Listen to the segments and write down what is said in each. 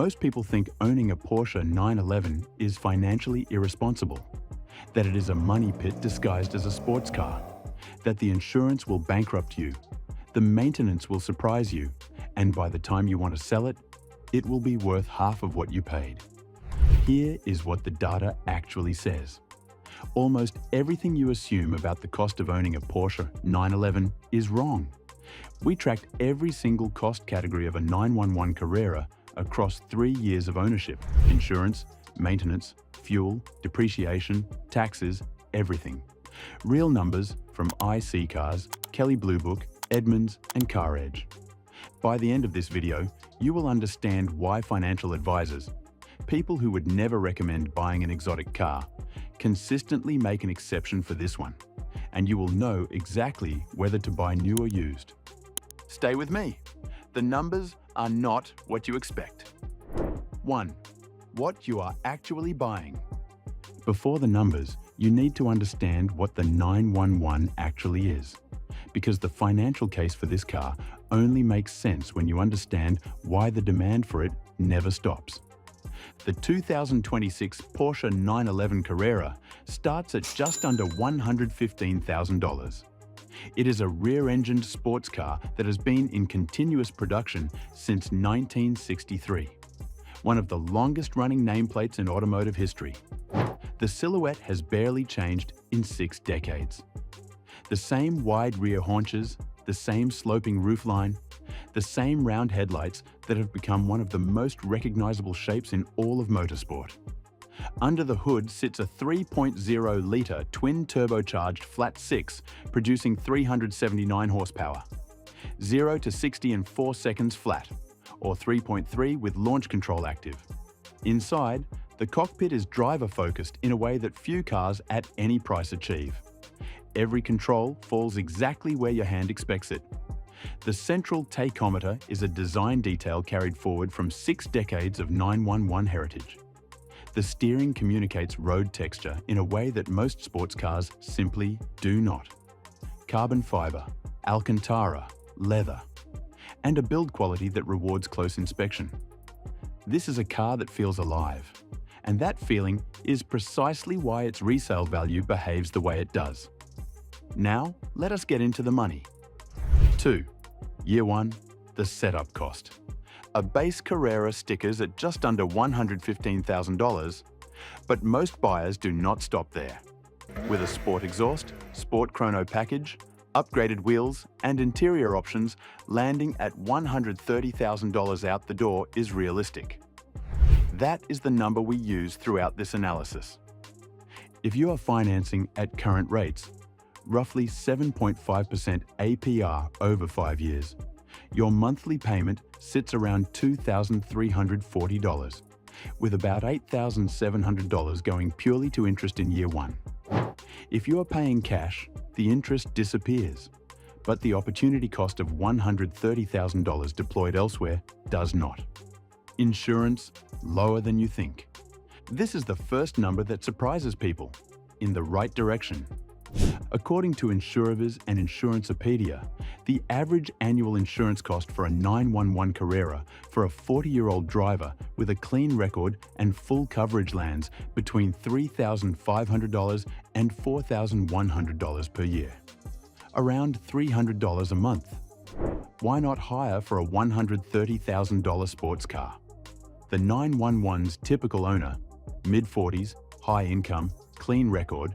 Most people think owning a Porsche 911 is financially irresponsible, that it is a money pit disguised as a sports car, that the insurance will bankrupt you, the maintenance will surprise you, and by the time you want to sell it, it will be worth half of what you paid. Here is what the data actually says. Almost everything you assume about the cost of owning a Porsche 911 is wrong. We tracked every single cost category of a 911 Carrera across 3 years of ownership: insurance, maintenance, fuel, depreciation, taxes, everything. Real numbers from IC Cars, Kelley Blue Book, Edmunds, and Car Edge. By the end of this video, you will understand why financial advisors, people who would never recommend buying an exotic car, consistently make an exception for this one, and you will know exactly whether to buy new or used. Stay with me. The numbers are not what you expect. 1. What you are actually buying. Before the numbers, you need to understand what the 911 actually is, because the financial case for this car only makes sense when you understand why the demand for it never stops. The 2026 Porsche 911 Carrera starts at just under $115,000. It is a rear-engined sports car that has been in continuous production since 1963, one of the longest-running nameplates in automotive history. The silhouette has barely changed in 6 decades. The same wide rear haunches, the same sloping roofline, the same round headlights that have become one of the most recognizable shapes in all of motorsport. Under the hood sits a 3.0-litre twin-turbocharged flat-six, producing 379 horsepower. 0 to 60 in 4 seconds flat, or 3.3 with launch control active. Inside, the cockpit is driver-focused in a way that few cars at any price achieve. Every control falls exactly where your hand expects it. The central tachometer is a design detail carried forward from 6 decades of 911 heritage. The steering communicates road texture in a way that most sports cars simply do not. Carbon fiber, Alcantara, leather, and a build quality that rewards close inspection. This is a car that feels alive, and that feeling is precisely why its resale value behaves the way it does. Now, let us get into the money. 2. Year 1, the setup cost. A base Carrera stickers at just under $115,000, but most buyers do not stop there. With a sport exhaust, sport chrono package, upgraded wheels, and interior options, landing at $130,000 out the door is realistic. That is the number we use throughout this analysis. If you are financing at current rates, roughly 7.5% APR over 5 years, your monthly payment sits around $2,340, with about $8,700 going purely to interest in year 1. If you are paying cash, the interest disappears, but the opportunity cost of $130,000 deployed elsewhere does not. Insurance, lower than you think. This is the first number that surprises people, in the right direction. According to Insuraviz and Insurancepedia, the average annual insurance cost for a 911 Carrera for a 40-year-old driver with a clean record and full coverage lands between $3,500 and $4,100 per year, around $300 a month. Why not hire for a $130,000 sports car? The 911's typical owner, mid-40s, high income, clean record,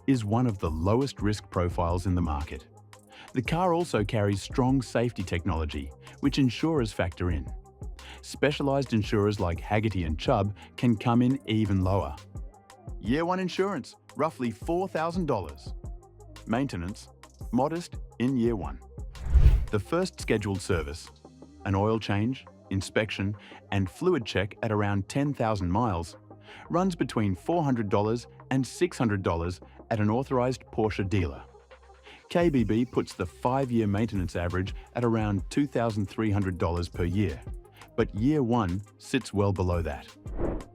is one of the lowest risk profiles in the market. The car also carries strong safety technology, which insurers factor in. Specialized insurers like Hagerty and Chubb can come in even lower. Year 1 insurance, roughly $4,000. Maintenance, modest in year 1. The first scheduled service, an oil change, inspection, and fluid check at around 10,000 miles, runs between $400 and $600 at an authorized Porsche dealer. KBB puts the 5-year maintenance average at around $2,300 per year, but year 1 sits well below that.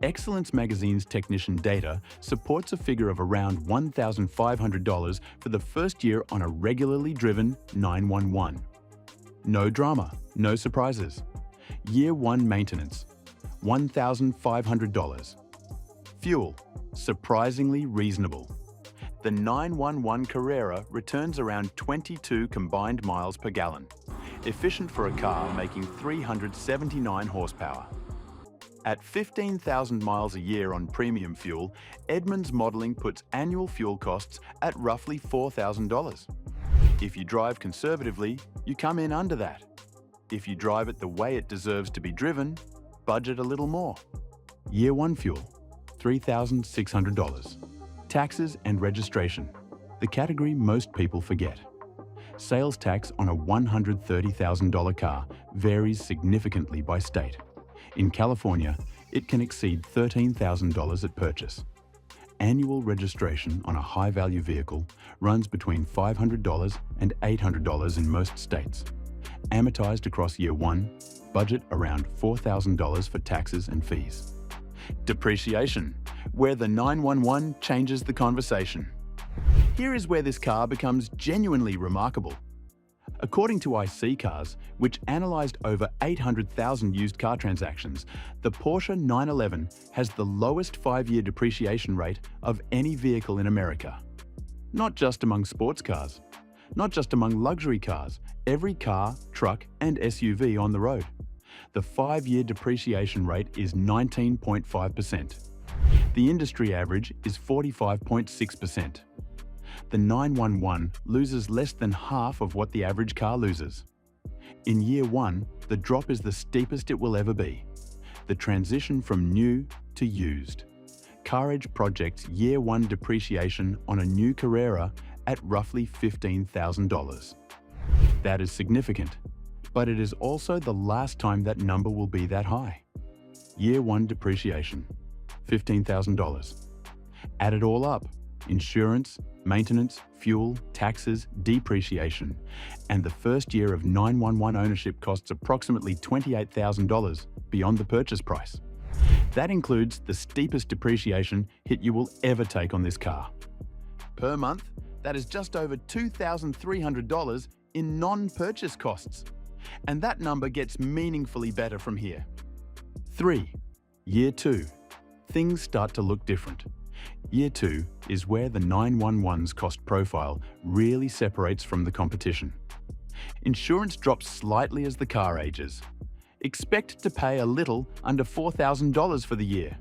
Excellence Magazine's technician data supports a figure of around $1,500 for the first year on a regularly driven 911. No drama, no surprises. Year 1 maintenance, $1,500. Fuel, surprisingly reasonable. The 911 Carrera returns around 22 combined miles per gallon, efficient for a car making 379 horsepower. At 15,000 miles a year on premium fuel, Edmunds modelling puts annual fuel costs at roughly $4,000. If you drive conservatively, you come in under that. If you drive it the way it deserves to be driven, budget a little more. Year 1 fuel, $3,600. Taxes and registration, the category most people forget. Sales tax on a $130,000 car varies significantly by state. In California, it can exceed $13,000 at purchase. Annual registration on a high-value vehicle runs between $500 and $800 in most states. Amortized across year 1, budget around $4,000 for taxes and fees. Depreciation, where the 911 changes the conversation. Here is where this car becomes genuinely remarkable. According to IC Cars, which analysed over 800,000 used car transactions, the Porsche 911 has the lowest 5-year depreciation rate of any vehicle in America. Not just among sports cars, not just among luxury cars, every car, truck and SUV on the road. The 5-year depreciation rate is 19.5%. The industry average is 45.6%. The 911 loses less than half of what the average car loses. In year 1, the drop is the steepest it will ever be. The transition from new to used. CarEdge projects year 1 depreciation on a new Carrera at roughly $15,000. That is significant, but it is also the last time that number will be that high. Year 1 depreciation, $15,000. Add it all up, insurance, maintenance, fuel, taxes, depreciation, and the first year of 911 ownership costs approximately $28,000 beyond the purchase price. That includes the steepest depreciation hit you will ever take on this car. Per month, that is just over $2,300 in non-purchase costs. And that number gets meaningfully better from here. 3. Year 2. Things start to look different. Year 2 is where the 911's cost profile really separates from the competition. Insurance drops slightly as the car ages. Expect to pay a little under $4,000 for the year.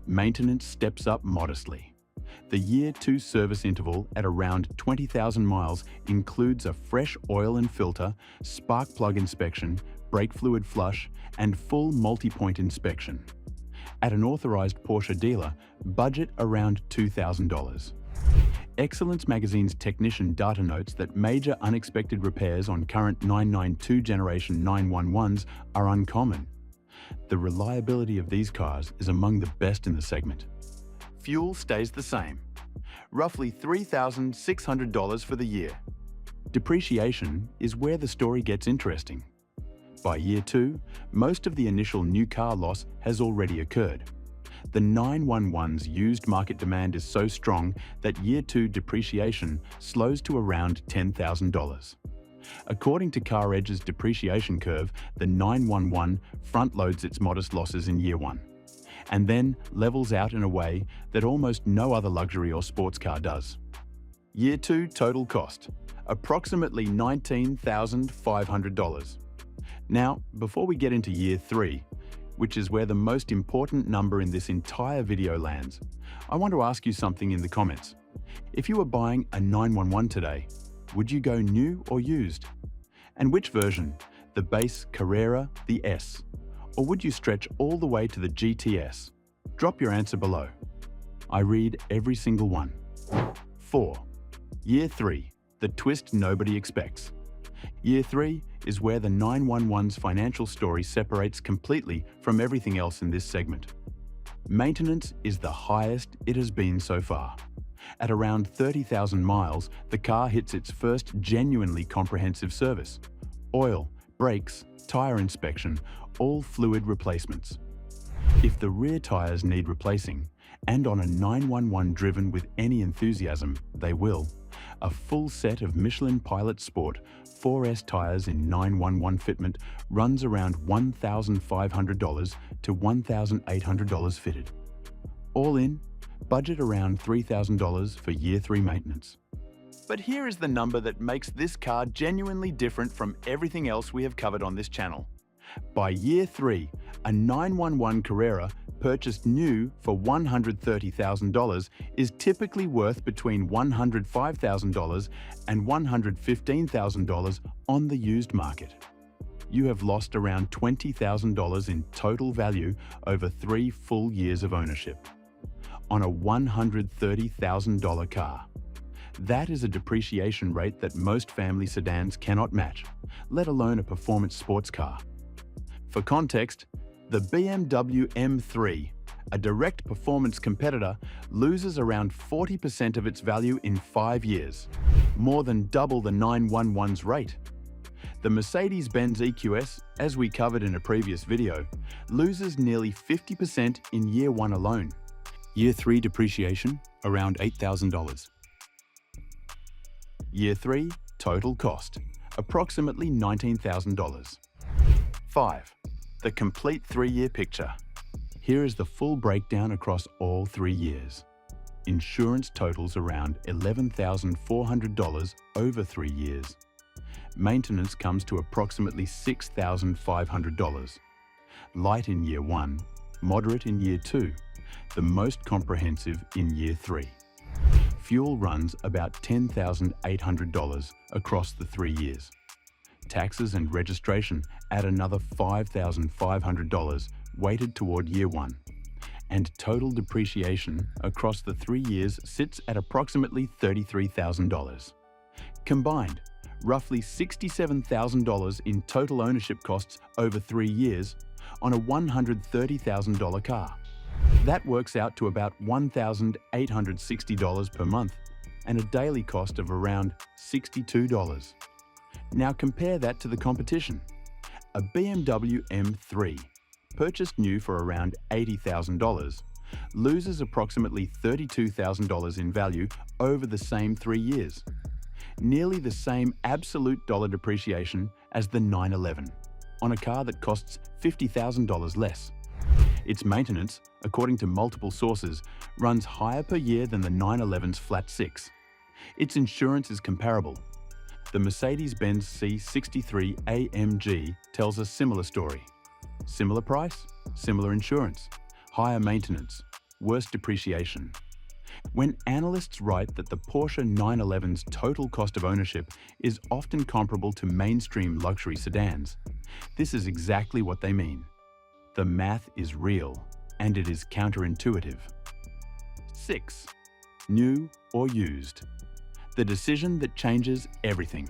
Maintenance steps up modestly. The Year 2 service interval at around 20,000 miles includes a fresh oil and filter, spark plug inspection, brake fluid flush, and full multi-point inspection. At an authorized Porsche dealer, budget around $2,000. Excellence Magazine's technician data notes that major unexpected repairs on current 992 generation 911s are uncommon. The reliability of these cars is among the best in the segment. Fuel stays the same, roughly $3,600 for the year. Depreciation is where the story gets interesting. By year 2, most of the initial new car loss has already occurred. The 911's used market demand is so strong that year 2 depreciation slows to around $10,000. According to CarEdge's depreciation curve, the 911 front-loads its modest losses in year 1, and then levels out in a way that almost no other luxury or sports car does. Year 2 total cost, approximately $19,500. Now, before we get into year 3, which is where the most important number in this entire video lands, I want to ask you something in the comments. If you were buying a 911 today, would you go new or used? And which version? The base Carrera, the S? Or would you stretch all the way to the GTS? Drop your answer below. I read every single one. 4. Year 3, the twist nobody expects. Year 3 is where the 911's financial story separates completely from everything else in this segment. Maintenance is the highest it has been so far. At around 30,000 miles, the car hits its first genuinely comprehensive service. Oil, brakes, tyre inspection, all fluid replacements. If the rear tyres need replacing, and on a 911 driven with any enthusiasm, they will, A full set of Michelin Pilot Sport 4S tyres in 911 fitment runs around $1,500 to $1,800 fitted. All in, budget around $3,000 for year 3 maintenance. But here is the number that makes this car genuinely different from everything else we have covered on this channel. By year 3, a 911 Carrera purchased new for $130,000 is typically worth between $105,000 and $115,000 on the used market. You have lost around $20,000 in total value over 3 full years of ownership on a $130,000 car. That is a depreciation rate that most family sedans cannot match, let alone a performance sports car. For context, the BMW M3, a direct performance competitor, loses around 40% of its value in 5 years, more than double the 911's rate. The Mercedes-Benz EQS, as we covered in a previous video, loses nearly 50% in year 1 alone. Year 3 depreciation, around $8,000. Year 3 total cost, approximately $19,000. 5. The complete 3-year picture. Here is the full breakdown across all 3 years. Insurance totals around $11,400 over 3 years. Maintenance comes to approximately $6,500. Light in year 1, moderate in year 2, the most comprehensive in year 3. Fuel runs about $10,800 across the 3 years. Taxes and registration add another $5,500 weighted toward year 1. And total depreciation across the 3 years sits at approximately $33,000. Combined, roughly $67,000 in total ownership costs over 3 years on a $130,000 car. That works out to about $1,860 per month and a daily cost of around $62. Now compare that to the competition. A BMW M3, purchased new for around $80,000, loses approximately $32,000 in value over the same 3 years. Nearly the same absolute dollar depreciation as the 911, on a car that costs $50,000 less. Its maintenance, according to multiple sources, runs higher per year than the 911's flat 6. Its insurance is comparable. The Mercedes-Benz C63 AMG tells a similar story. Similar price, similar insurance, higher maintenance, worse depreciation. When analysts write that the Porsche 911's total cost of ownership is often comparable to mainstream luxury sedans, this is exactly what they mean. The math is real, and it is counterintuitive. 6. New or used. The decision that changes everything.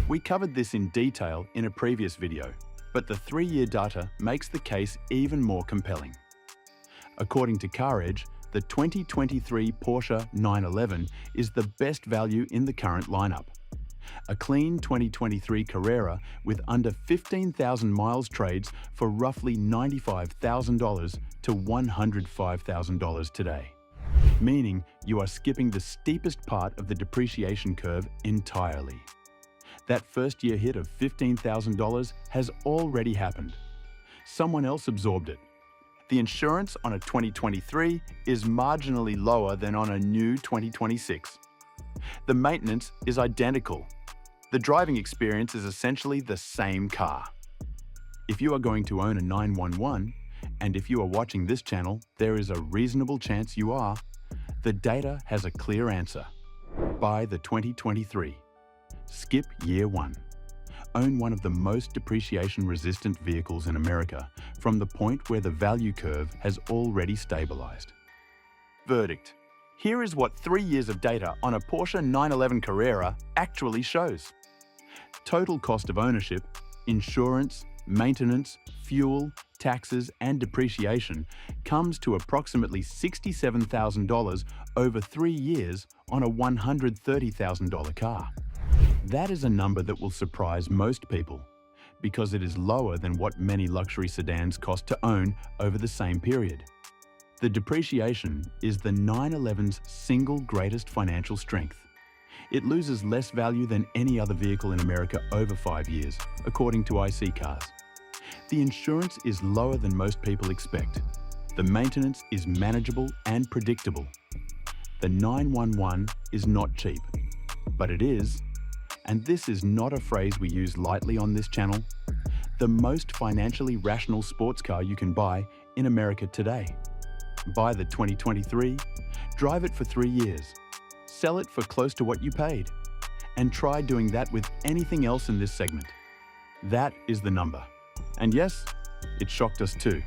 We covered this in detail in a previous video, but the 3-year data makes the case even more compelling. According to CarEdge, the 2023 Porsche 911 is the best value in the current lineup. A clean 2023 Carrera with under 15,000 miles trades for roughly $95,000 to $105,000 today. Meaning you are skipping the steepest part of the depreciation curve entirely. That first-year hit of $15,000 has already happened. Someone else absorbed it. The insurance on a 2023 is marginally lower than on a new 2026. The maintenance is identical. The driving experience is essentially the same car. If you are going to own a 911, and if you are watching this channel, there is a reasonable chance you are, the data has a clear answer. Buy the 2023. Skip year 1. Own one of the most depreciation-resistant vehicles in America from the point where the value curve has already stabilized. Verdict. Here is what 3 years of data on a Porsche 911 Carrera actually shows. Total cost of ownership, insurance, maintenance, fuel, taxes, and depreciation comes to approximately $67,000 over 3 years on a $130,000 car. That is a number that will surprise most people because it is lower than what many luxury sedans cost to own over the same period. The depreciation is the 911's single greatest financial strength. It loses less value than any other vehicle in America over 5 years, according to IC Cars. The insurance is lower than most people expect. The maintenance is manageable and predictable. The 911 is not cheap, but it is, and this is not a phrase we use lightly on this channel, the most financially rational sports car you can buy in America today. Buy the 2023, drive it for 3 years, sell it for close to what you paid, and try doing that with anything else in this segment. That is the number. And yes, it shocked us too.